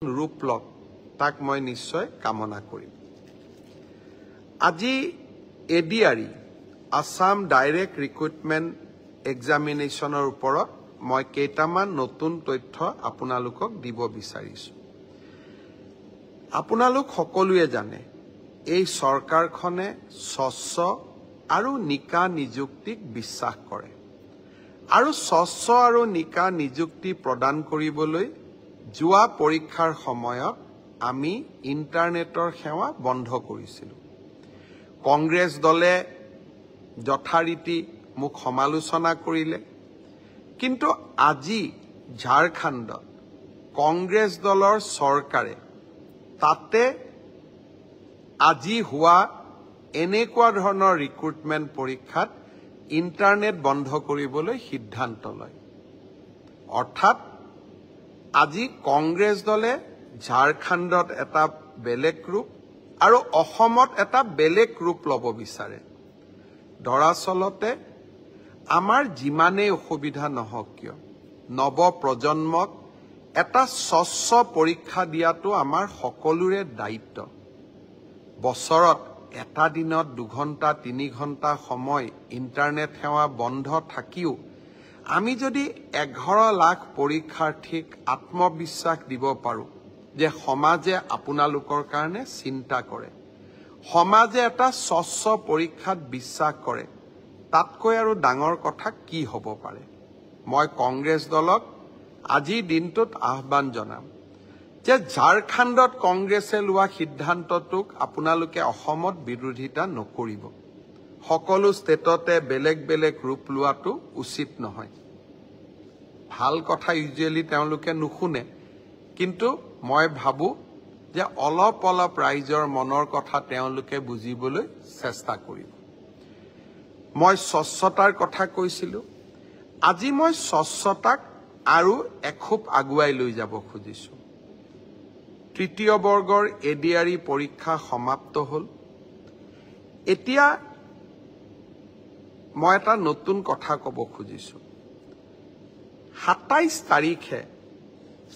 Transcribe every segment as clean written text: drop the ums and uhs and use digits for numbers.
ৰূপ লওক তাক মই নিশ্চয় কামনা কৰিম। আজি এডিআৰই আসাম ডাইৰেক্ট ৰিক্ৰুটমেণ্ট এক্সামিনেশ্যনৰ ওপৰত মই কেইটামান নতুন তথ্য আপোনালোকক দিব বিচাৰিছো। আপোনালোক সকলোৱে জানে এই চৰকাৰখনে স্বচ্ছ আৰু নিকা নিযুক্তিক বিশ্বাস কৰে আৰু স্বচ্ছ আৰু নিকা নিযুক্তি প্ৰদান কৰিবলৈ যোৱা পৰীক্ষাৰ সময়ত আমি ইণ্টাৰনেটৰ সেৱা বন্ধ কৰিছিলো। কংগ্ৰেছ দলে যথাৰীতি মোক সমালোচনা কৰিলে, কিন্তু আজি ঝাৰখণ্ডত কংগ্ৰেছ দলৰ চৰকাৰে তাতে আজি হোৱা এনেকুৱা ধৰণৰ ৰিক্ৰুটমেণ্ট পৰীক্ষাত ইণ্টাৰনেট বন্ধ কৰিবলৈ সিদ্ধান্ত লয়। অৰ্থাৎ আজি কংগ্ৰেছ দলে ঝাৰখণ্ডত এটা বেলেগ ৰূপ আৰু অসমত এটা বেলেগ ৰূপ ল'ব বিচাৰে। দৰাচলতে আমাৰ যিমানেই অসুবিধা নহওক কিয় নৱ প্ৰজন্মক এটা স্বচ্ছ পৰীক্ষা দিয়াটো আমাৰ সকলোৰে দায়িত্ব। বছৰত এটা দিনত 2 ঘণ্টা 3 ঘণ্টা সময় ইণ্টাৰনেট সেৱা বন্ধ থাকিও আমি যদি 11 লাখ পৰীক্ষাৰ্থীক আত্মবিশ্বাস দিব পাৰোঁ যে সমাজে আপোনালোকৰ কাৰণে চিন্তা কৰে, সমাজে এটা স্বচ্ছ পৰীক্ষাত বিশ্বাস কৰে, তাতকৈ আৰু ডাঙৰ কথা কি হ'ব পাৰে। মই কংগ্ৰেছ দলক আজিৰ দিনটোত আহ্বান জনাম যে ঝাৰখণ্ডত কংগ্ৰেছে লোৱা সিদ্ধান্তটোক আপোনালোকে অসমত বিৰোধিতা নকৰিব। সকলো ষ্টেটতে বেলেগ বেলেগ ৰূপ লোৱাটো উচিত নহয়। ভাল কথা ইউজুৱেলি তেওঁলোকে নুশুনে, কিন্তু মই ভাবো যে অলপ অলপ ৰাইজৰ মনৰ কথা তেওঁলোকে বুজিবলৈ চেষ্টা কৰিব। মই স্বচ্ছতাৰ কথা কৈছিলো, আজি মই স্বচ্ছতাক আৰু এখোপ আগুৱাই লৈ যাব খুজিছো। তৃতীয় বৰ্গৰ এডিআৰই পৰীক্ষা সমাপ্ত হ'ল। এতিয়া মই এটা নতুন কথা ক'ব খুজিছো। 27 তাৰিখে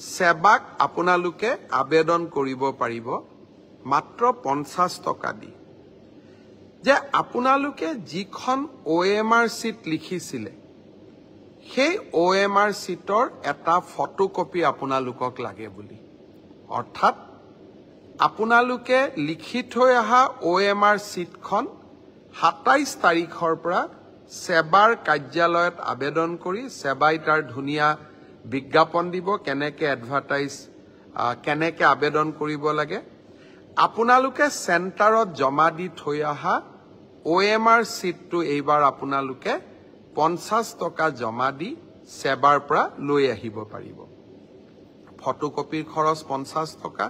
সেৱাক আপোনালোকে আবেদন কৰিব পাৰিব মাত্ৰ 50 টকা দি, যে আপোনালোকে যিখন OMR চিট লিখিছিলে সেই OMR চিটৰ এটা ফটোকপি আপোনালোকক লাগে বুলি। অৰ্থাৎ আপোনালোকে লিখি থৈ অহা OMR চিটখন 27 তাৰিখৰ পৰা সেৱাৰ কাৰ্যালয়ত আবেদন কৰি সেৱাই তাৰ ধুনীয়া বিজ্ঞাপন দিব কেনেকে এডভাৰটাইজ কেনেকে আবেদন কৰিব লাগে। আপোনালোকে চেণ্টাৰত জমা দি থৈ অহা OMR চিটটো এইবাৰ আপোনালোকে 50 টকা জমা দি সেৱাৰ পৰা লৈ আহিব পাৰিব। ফটোকপিৰ খৰচ 50 টকা।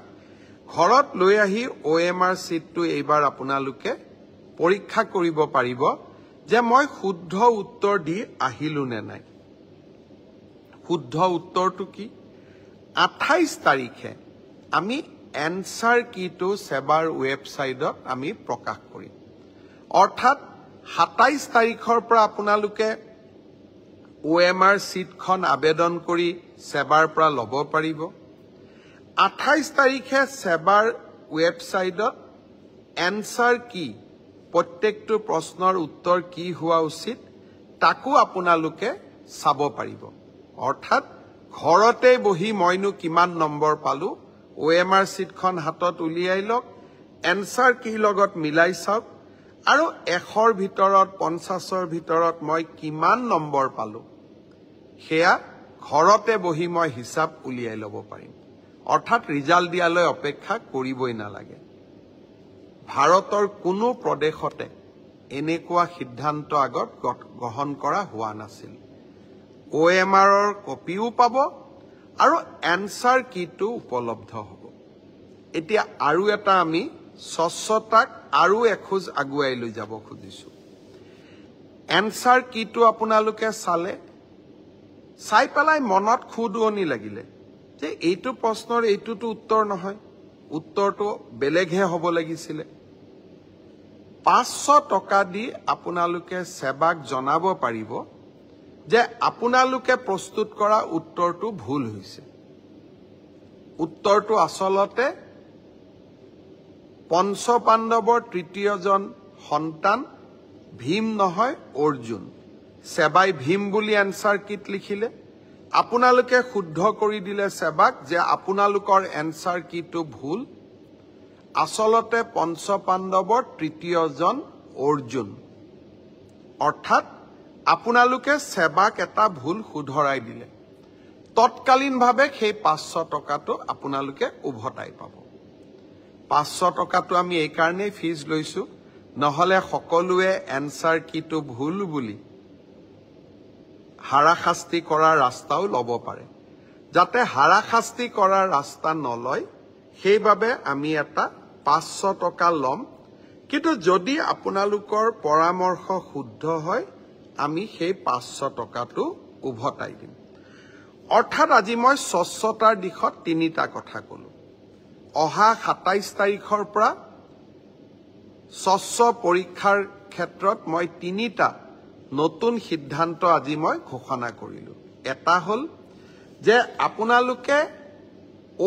ঘৰত লৈ আহি OMR চিটটো এইবাৰ আপোনালোকে পৰীক্ষা কৰিব পাৰিব যে মই শুদ্ধ উত্তৰ দি আহিলো নে নাই। শুদ্ধ উত্তৰটো কি? 28 তাৰিখে আমি এনসাৰ কিটো সেৱাৰ ৱেবছাইটত আমি প্ৰকাশ কৰিম। অৰ্থাৎ 27 তাৰিখৰ পৰা আপোনালোকে OMR চিটখন আবেদন কৰি সেৱাৰ পৰা ল'ব পাৰিব। 28 তাৰিখে সেৱাৰ ৱেবছাইটত এনসাৰ কি, প্ৰত্যেকটো প্ৰশ্নৰ উত্তৰ কি হোৱা উচিত তাকো আপোনালোকে চাব পাৰিব। অৰ্থাৎ ঘৰতে বহি মইনো কিমান নম্বৰ পালো, OMR চিটখন হাতত উলিয়াই লওক, এনসাৰ কি লগত মিলাই চাওক আৰু 100ৰ ভিতৰত 50ৰ ভিতৰত মই কিমান নম্বৰ পালো সেয়া ঘৰতে বহি মই হিচাপ উলিয়াই ল'ব পাৰিম। অৰ্থাৎ ৰিজাল্ট দিয়ালৈ অপেক্ষা কৰিবই নালাগে। ভাৰতৰ কোনো প্ৰদেশতে এনেকুৱা সিদ্ধান্ত আগত গ্ৰহণ কৰা হোৱা নাছিল। OMRৰ কপিও পাব আৰু এনসাৰ কিটো উপলব্ধ হ'ব। এতিয়া আৰু এটা আমি স্বচ্ছতাক আৰু এখোজ আগুৱাই লৈ যাব খুজিছো। এনসাৰ কিটো আপোনালোকে চাই পেলাই মনত খুদুৱনি লাগিলে যে এইটো প্ৰশ্নৰ এইটোতো উত্তৰ নহয়, উত্তৰটো বেলেগহে হ'ব লাগিছিলে। 500 টকা দি আপোনালোকে সেৱাক জনাব পাৰিব যে আপোনালোকে প্ৰস্তুত কৰা উত্তৰটো ভুল হৈছে। উত্তৰটো আচলতে পঞ্চপাণ্ডৱৰ তৃতীয়জন সন্তান ভীম নহয় অৰ্জুন। সেবাই ভীম বুলি এনসাৰ কিট লিখিলে। আপোনালোকে শুদ্ধ কৰি দিলে সেবাক যে আপোনালোকৰ এনসাৰ কিটো ভুল। আচলতে পঞ্চপাণ্ডৱৰ তৃতীয়জন অৰ্জুন। অৰ্থাৎ আপোনালোকে সেবাক এটা ভুল শুধৰাই দিলে। তৎকালীনভাৱে সেই 500 টকাটো আপোনালোকে উভতাই পাব। 500 টকাটো আমি এই কাৰণেই ফিজ লৈছো, নহলে সকলোৱে এনসাৰ কিটো ভুল বুলি হাৰাশাস্তি কৰাৰ ৰাস্তাও ল'ব পাৰে। যাতে হাৰাশাস্তি কৰাৰ ৰাস্তা নলয় সেইবাবে আমি এটা 500 টকা ল'ম। কিন্তু যদি আপোনালোকৰ পৰামৰ্শ শুদ্ধ হয় আমি সেই 500 টকাটো উভতাই দিম। অৰ্থাৎ আজি মই স্বচ্ছতাৰ দিশত তিনিটা কথা ক'লো। অহা 27 তাৰিখৰ পৰা স্বচ্ছ পৰীক্ষাৰ ক্ষেত্ৰত মই তিনিটা নতুন সিদ্ধান্ত আজি মই ঘোষণা কৰিলো। এটা হ'ল যে আপোনালোকে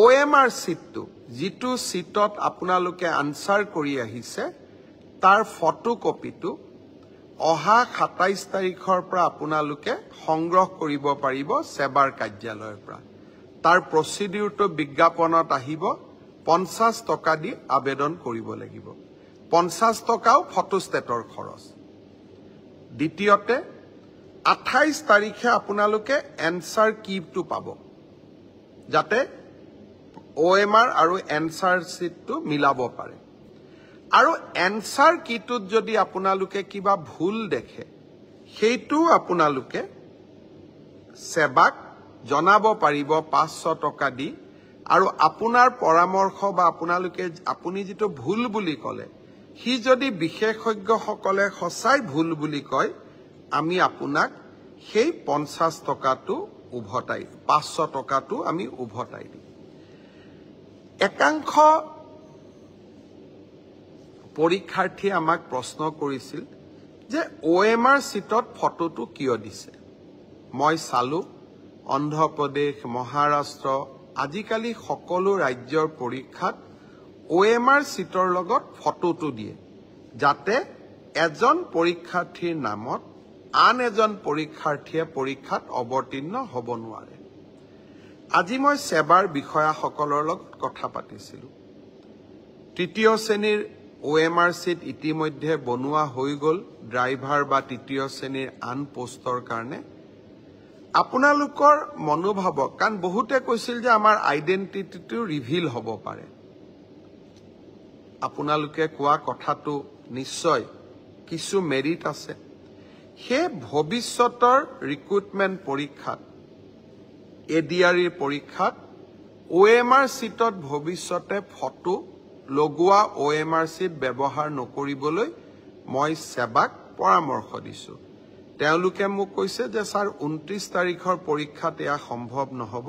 OMR সিটটো যিটো সিটত আপোনালোকে আনসাৰ কৰি আহিছে তাৰ ফটোকপিটো অহা 27 তাৰিখৰ পৰা আপোনালোকে সংগ্ৰহ কৰিব পাৰিব সেবাৰ কাৰ্যালয়ৰ পৰা। তাৰ প্ৰচিডিউৰটো বিজ্ঞাপনত আহিব। 50 টকা দি আবেদন কৰিব লাগিব। 50 টকাও ফটোষ্টেটৰ খৰচ। দ্বিতীয়তে 28 তাৰিখে আপোনালোকে এনসাৰ কিটো পাব, যাতে OMR আৰু এনসাৰ সিটটো মিলাব পাৰে। আৰু এনসাৰ কিটোত যদি আপোনালোকে কিবা ভুল দেখে সেইটো আপোনালোকে সেবাক জনাব পাৰিব 500 টকা দি। আৰু আপোনাৰ পৰামৰ্শ বা আপুনি যিটো ভুল বুলি ক'লে সি যদি বিশেষজ্ঞসকলে সঁচাই ভুল বুলি কয় আমি আপোনাক সেই 50 টকাটো উভতাই 500 টকাটো আমি উভতাই দিম। একাংশ পৰীক্ষাৰ্থী আমাক প্ৰশ্ন কৰিছিল যে OMR সিটত ফটোটো কিয় দিছে। মই চালো অন্ধ্ৰপ্ৰদেশ, মহাৰাষ্ট্ৰ, আজিকালি সকলো ৰাজ্যৰ পৰীক্ষাত OMR সিটৰ লগত ফটোটো দিয়ে, যাতে এজন পৰীক্ষাৰ্থীৰ নামত আন এজন পৰীক্ষাৰ্থীয়ে পৰীক্ষাত অৱতীৰ্ণ হ'ব নোৱাৰে। আজি মই সেবাৰ বিষয়াসকলৰ লগত কথা পাতিছিলো। তৃতীয় শ্ৰেণীৰ OMR সিট ইতিমধ্যে বনোৱা হৈ গ'ল ড্ৰাইভাৰ বা তৃতীয় শ্ৰেণীৰ আন পোষ্টৰ কাৰণে। আপোনালোকৰ মনোভাৱক, কাৰণ বহুতে কৈছিল যে আমাৰ আইডেন্টিটিটো ৰিভিল হ'ব পাৰে। আপোনালোকে কোৱা কথাটো নিশ্চয় কিছু মেৰিট আছে। সেই ভৱিষ্যতৰ ৰিক্ৰুটমেণ্ট পৰীক্ষাত ADRE পৰীক্ষাত OMR সিটত ভৱিষ্যতে ফটো লগোৱা OMR সিট ব্যৱহাৰ নকৰিবলৈ মই সেবাক পৰামৰ্শ দিছো। তেওঁলোকে মোক কৈছে যে স্যাৰ 29 তাৰিখৰ পৰীক্ষাত এয়া সম্ভৱ নহ'ব।